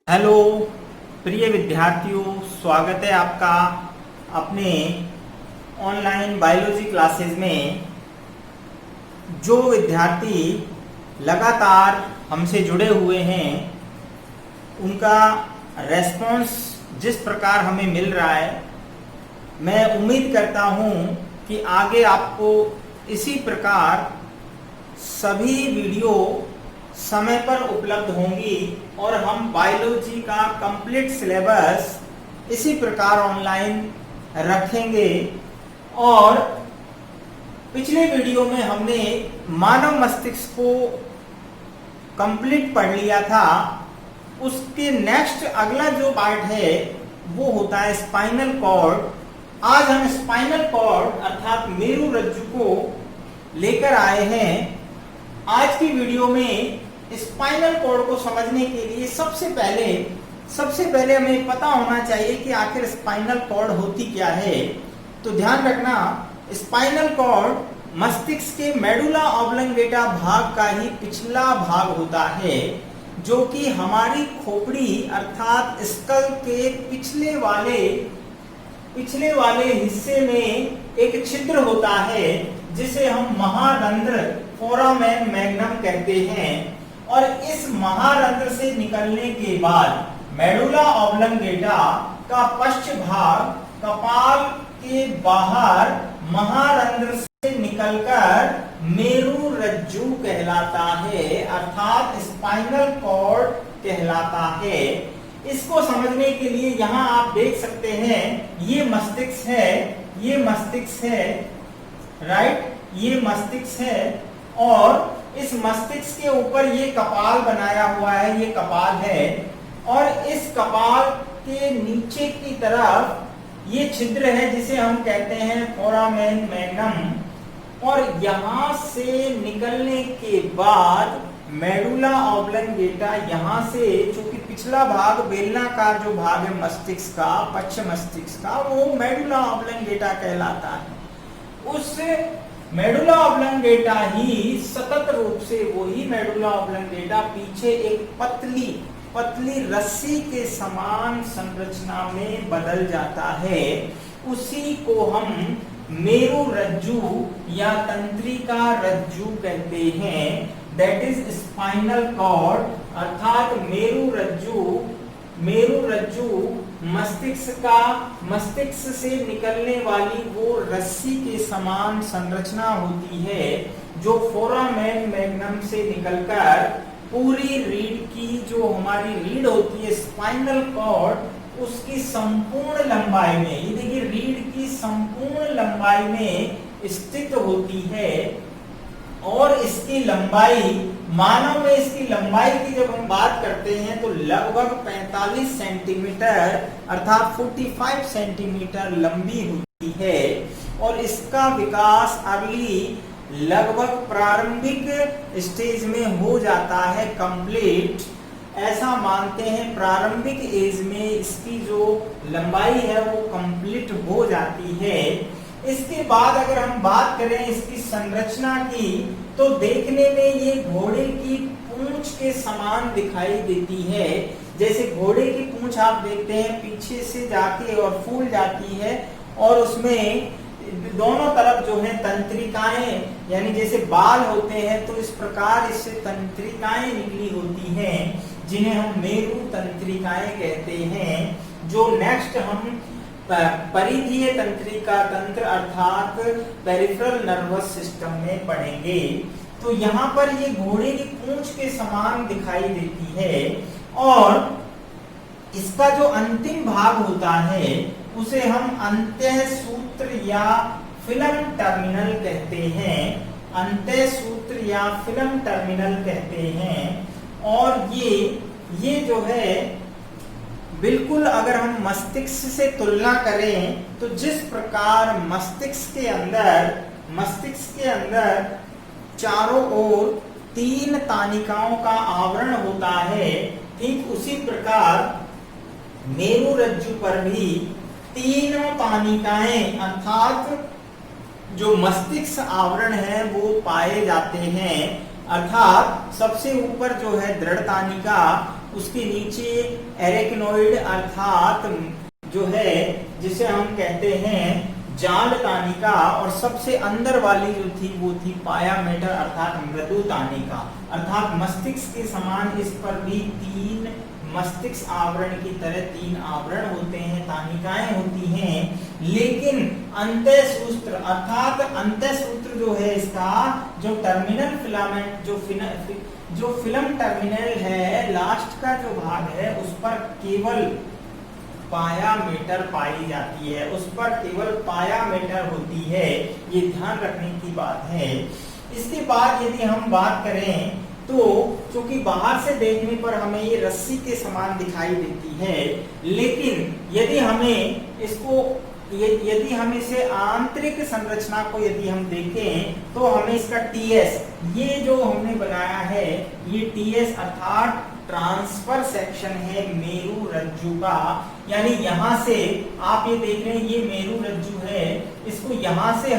Hello प्रिय विद्यार्थियों, स्वागत है आपका अपने ऑनलाइन बायोलॉजी क्लासेस में। जो विद्यार्थी लगातार हमसे जुड़े हुए हैं उनका रेस्पॉन्स जिस प्रकार हमें मिल रहा है, मैं उम्मीद करता हूं कि आगे आपको इसी प्रकार सभी वीडियो समय पर उपलब्ध होंगी और हम बायोलॉजी का कंप्लीट सिलेबस इसी प्रकार ऑनलाइन रखेंगे। और पिछले वीडियो में हमने मानव मस्तिष्क को कंप्लीट पढ़ लिया था। उसके नेक्स्ट अगला जो पार्ट है वो होता है स्पाइनल कॉर्ड। आज हम स्पाइनल कॉर्ड अर्थात मेरु रज्जु को लेकर आए हैं। आज की वीडियो में स्पाइनल कॉर्ड को समझने के लिए सबसे पहले हमें पता होना चाहिए कि आखिर स्पाइनल कॉर्ड होती क्या है। तो ध्यान रखना, स्पाइनल कॉर्ड मस्तिष्क के मेडुला ऑब्लंगेटा भाग का ही पिछला भाग होता है, जो कि हमारी खोपड़ी अर्थात स्कल के पिछले वाले हिस्से में एक छिद्र होता है जिसे हम महारंध्र फोरामेन मैग्नम कहते हैं। और इस महारंध्र से निकलने के बाद मेडुला ऑब्लंगेटा का पश्च भाग कपाल के बाहर महारंध्र से निकलकर मेरु रज्जु कहलाता है अर्थात स्पाइनल कॉर्ड कहलाता है। इसको समझने के लिए यहाँ आप देख सकते हैं, ये मस्तिष्क है, राइट, ये मस्तिष्क है और इस मस्तिष्क के ऊपर ये कपाल बनाया हुआ है, ये कपाल है। और इस कपाल के नीचे की तरफ ये छिद्र है जिसे हम कहते हैं फोरामेन मैग्नम। और यहां से निकलने के बाद मेडुला ऑब्लंगेटा, यहां से चूंकि पिछला भाग बेलनाकार जो भाग है मस्तिष्क का, पश्च मस्तिष्क का, वो मेडुला ऑब्लंगेटा कहलाता है। उस मेडुला ऑब्लंगेटा ही सतत रूप से वही मेडुला ऑब्लंगेटा पीछे एक पतली रस्सी के समान संरचना में बदल जाता है। उसी को हम मेरु रज्जु या तंत्रिका रज्जु कहते हैं। दैट इज स्पाइनल कॉर्ड अर्थात मेरु रज्जु मस्तिष्क से निकलने वाली वो रस्सी के समान संरचना होती है जो फोरामेन मैग्नम से निकलकर पूरी रीढ़ की, जो हमारी रीढ़ होती है स्पाइनल कॉर्ड, उसकी संपूर्ण लंबाई में, ये देखिए रीढ़ की संपूर्ण लंबाई में स्थित होती है। और इसकी लंबाई, मानव में इसकी लंबाई की जब हम बात करते हैं तो लगभग 45 सेंटीमीटर अर्थात 45 सेंटीमीटर लंबी होती है। और इसका विकास अर्ली, लगभग प्रारंभिक स्टेज में हो जाता है कंप्लीट। ऐसा मानते हैं प्रारंभिक एज में इसकी जो लंबाई है वो कंप्लीट हो जाती है। इसके बाद अगर हम बात करें इसकी संरचना की तो देखने में ये घोड़े की पूंछ के समान दिखाई देती है। जैसे घोड़े की पूंछ आप देखते हैं पीछे से जाके और फूल जाती है और उसमें दोनों तरफ जो है तंत्रिकाएं, यानी जैसे बाल होते हैं, तो इस प्रकार इससे तंत्रिकाएं निकली होती हैं जिन्हें हम मेरु तंत्रिकाएं कहते हैं। जो नेक्स्ट हम परिधीय तंत्रिका तंत्र अर्थात पेरिफेरल नर्वस सिस्टम में पढ़ेंगे। तो यहाँ पर ये घोड़े की पूंछ के समान दिखाई देती है। और इसका जो अंतिम भाग होता है उसे हम अंतःसूत्र या फिलम टर्मिनल कहते हैं, अंतःसूत्र या फिलम टर्मिनल कहते हैं। और ये जो है बिल्कुल अगर हम मस्तिष्क से तुलना करें तो जिस प्रकार मस्तिष्क के अंदर चारों ओर 3 तानिकाओं का आवरण होता है, ठीक उसी प्रकार मेरु रज्जु पर भी 3 तानिकाएं अर्थात जो मस्तिष्क आवरण है वो पाए जाते हैं। अर्थात सबसे ऊपर जो है दृढ़ तानिका, उसके नीचे एरेक्नोइड अर्थात जो है जिसे हम कहते हैं जाल तानिका, और सबसे अंदर वाली जो थी वो थी पाया मेटर अर्थात मृदु तानिका। अर्थात मस्तिष्क के समान इस पर भी 3 मस्तिष्क आवरण की तरह 3 आवरण होते हैं, तानिकाएं होती हैं। लेकिन अंतःसूत्र अर्थात अंतःसूत्र जो है इसका जो टर्मिनल फिलामेंट जो फिल्म टर्मिनल है, लास्ट का जो भाग है उस पर केवल पाया मेटर पाई जाती है, उस पर केवल पाया मेटर होती है। ये ध्यान रखने की बात है। इसके बाद यदि हम बात करें तो क्योंकि बाहर से देखने पर हमें ये रस्सी के समान दिखाई देती है, लेकिन यदि हम इसे आंतरिक संरचना को यदि हम देखें तो हमें इसका टीएस, ये जो हमने बनाया है ये टीएस अर्थात ट्रांसफर सेक्शन है मेरु रज्जु का। यानी यहां से आप ये देख रहे हैं ये मेरु रज्जु है, इसको यहां से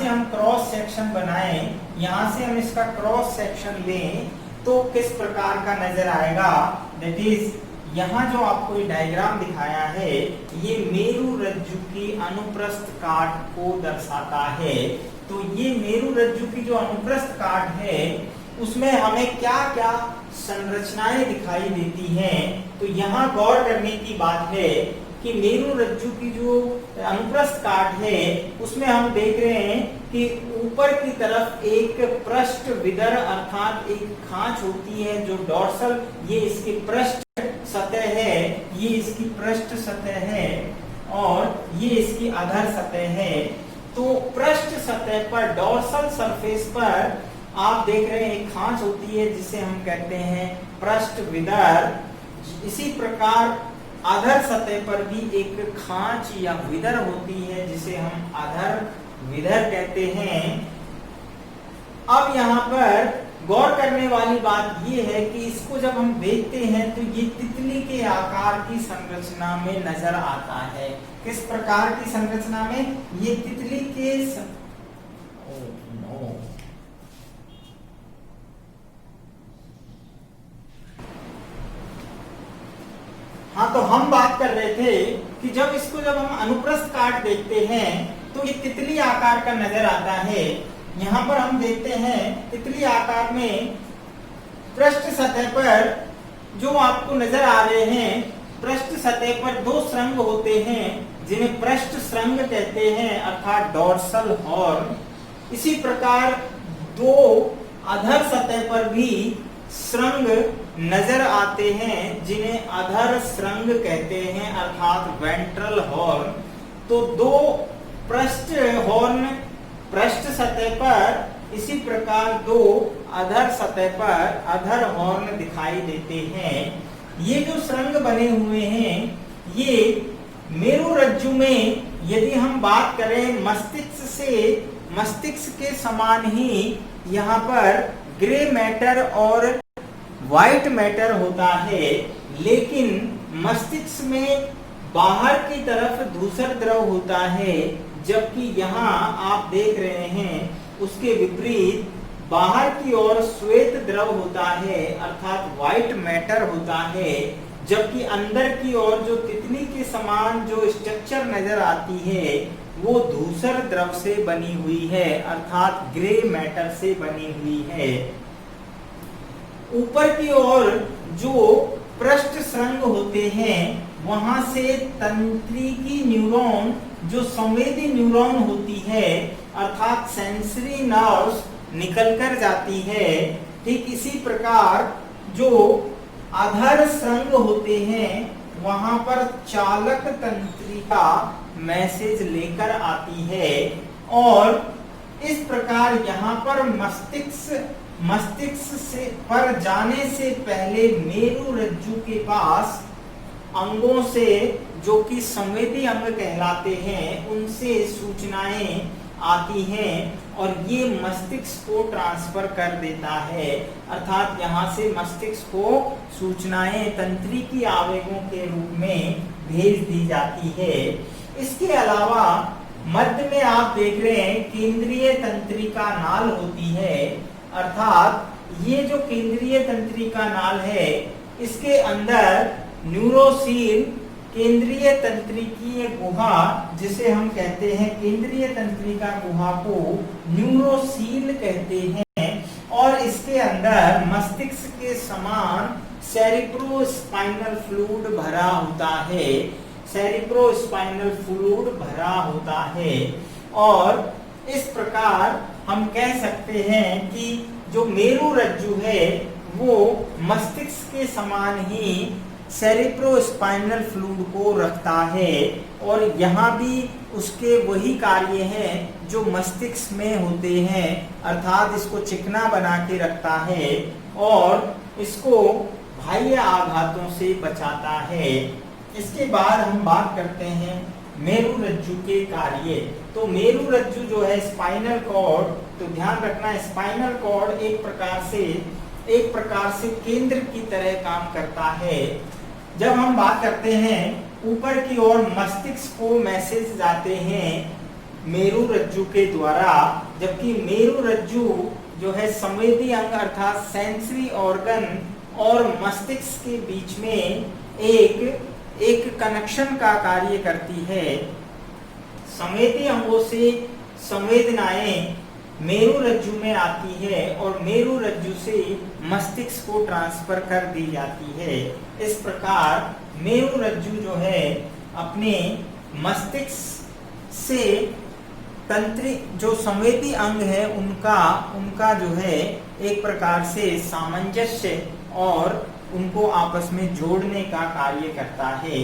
हम क्रॉस सेक्शन बनाएं, यहां से हम इसका क्रॉस सेक्शन लें तो किस प्रकार का नजर आएगा। दैट इज यहाँ जो आपको ये डायग्राम दिखाया है ये मेरु रज्जु की अनुप्रस्थ काट को दर्शाता है। तो ये मेरु रज्जु की जो अनुप्रस्थ काट है उसमें हमें क्या क्या संरचनाएं दिखाई देती हैं। तो यहाँ गौर करने की बात है कि मेरु रज्जु की जो अनुप्रस्थ काट है उसमें हम देख रहे हैं कि ऊपर की तरफ एक पृष्ठ विदर अर्थात एक खांच होती है जो डॉर्सल, ये इसकी पृष्ठ सतह है, ये इसकी पृष्ठ सतह है और ये इसकी अधर सतह है। तो पृष्ठ सतह पर डॉर्सल सरफेस पर आप देख रहे हैं एक खांच होती है जिसे हम कहते हैं पृष्ठ विदर। इसी प्रकार अधर सतह पर भी एक खांच या विदर होती है जिसे हम अधर विदर कहते हैं। अब यहाँ पर गौर करने वाली बात ये है कि इसको जब हम देखते हैं तो ये तितली के आकार की संरचना में नजर आता है। किस प्रकार की संरचना में? ये तितली के हाँ, तो हम बात कर रहे थे कि जब हम अनुप्रस्थ काट देखते हैं तो ये तितली आकार का नजर आता है। यहाँ पर हम देखते हैं तितली आकार में पृष्ठ सतह पर जो आपको नजर आ रहे हैं, पृष्ठ सतह पर 2 श्रृंग होते हैं जिन्हें पृष्ठ श्रृंग कहते हैं अर्थात डॉर्सल हॉर्न। इसी प्रकार 2 अधर सतह पर भी श्रृंग नजर आते हैं जिन्हें अधर श्रृंग कहते हैं अर्थात वेंट्रल हॉर्न। तो 2 पृष्ठ हॉर्न पृष्ठ सतह पर, इसी प्रकार 2 अधर सतह पर अधर हॉर्न दिखाई देते हैं। ये जो श्रृंग बने हुए हैं ये मेरु रज्जु में यदि हम बात करें मस्तिष्क के समान ही यहाँ पर ग्रे मैटर और व्हाइट मैटर होता है, लेकिन मस्तिष्क में बाहर की तरफ धूसर द्रव होता है, जबकि यहाँ आप देख रहे हैं उसके विपरीत बाहर की ओर श्वेत द्रव होता है अर्थात व्हाइट मैटर होता है, जबकि अंदर की ओर जो तितली के समान जो स्ट्रक्चर नजर आती है वो धूसर द्रव से बनी हुई है अर्थात ग्रे मैटर से बनी हुई है। ऊपर की ओर जो पृष्ठ श्रृंग होते हैं वहां से तंत्रिकी न्यूरॉन जो संवेदी न्यूरॉन होती है अर्थात सेंसरी नर्व्स निकल कर जाती है। ठीक इसी प्रकार जो अधर श्रृंग होते हैं वहां पर चालक तंत्रिका मैसेज लेकर आती है और इस प्रकार यहाँ पर मस्तिष्क से पर जाने से पहले मेरु रज्जु के पास अंगों से जो कि संवेदी अंग कहलाते हैं उनसे सूचनाएं आती हैं और ये मस्तिष्क को ट्रांसफर कर देता है अर्थात यहाँ से मस्तिष्क को सूचनाएं तंत्रिकी आवेगों के रूप में भेज दी जाती है। इसके अलावा मध्य में आप देख रहे हैं केंद्रीय तंत्रिका नाल होती है अर्थात ये जो केंद्रीय तंत्रिका नाल है, इसके अंदर न्यूरोसील केंद्रीय तंत्रिकीय गुहा, जिसे हम कहते हैं केंद्रीय तंत्रिका गुहा को न्यूरोसील कहते हैं, और इसके अंदर मस्तिष्क के समान सेरिब्रोस्पाइनल फ्लूइड भरा होता है, सेरिब्रोस्पाइनल फ्लूइड भरा होता है। और इस प्रकार हम कह सकते हैं कि जो मेरु रज्जु है वो मस्तिष्क के समान ही सेरिब्रोस्पाइनल फ्लूइड को रखता है, और यहाँ भी उसके वही कार्य हैं जो मस्तिष्क में होते हैं, अर्थात इसको चिकना बना के रखता है और इसको बाह्य आघातों से बचाता है। इसके बाद हम बात करते हैं मेरु रज्जु के कार्य। तो मेरु रज्जु जो है स्पाइनल कॉर्ड, तो ध्यान रखना स्पाइनल कॉर्ड एक प्रकार से केंद्र की तरह काम करता है। जब हम बात करते हैं ऊपर की ओर मस्तिष्क को मैसेज जाते हैं मेरु रज्जु के द्वारा, जबकि मेरु रज्जु जो है संवेदी अंग अर्थात सेंसरी ऑर्गन और मस्तिष्क के बीच में एक कनेक्शन का कार्य करती है। संवेदी अंगों से संवेदनाएं मेरु रज्जु में आती है और मेरु रज्जु से मस्तिष्क को ट्रांसफर कर दी जाती है। इस प्रकार मेरु रज्जु जो है अपने मस्तिष्क से तंत्रिक जो संवेदी अंग है उनका जो है एक प्रकार से सामंजस्य और उनको आपस में जोड़ने का कार्य करता है।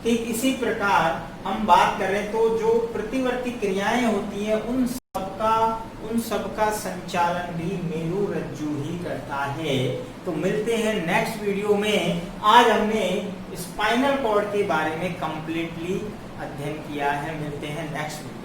ठीक इसी प्रकार हम बात करें तो जो प्रतिवर्ती क्रियाएं होती है उन सबका संचालन भी मेरु रज्जु ही करता है। तो मिलते हैं नेक्स्ट वीडियो में। आज हमने स्पाइनल कॉर्ड के बारे में कंप्लीटली अध्ययन किया है। मिलते हैं नेक्स्ट वीडियो।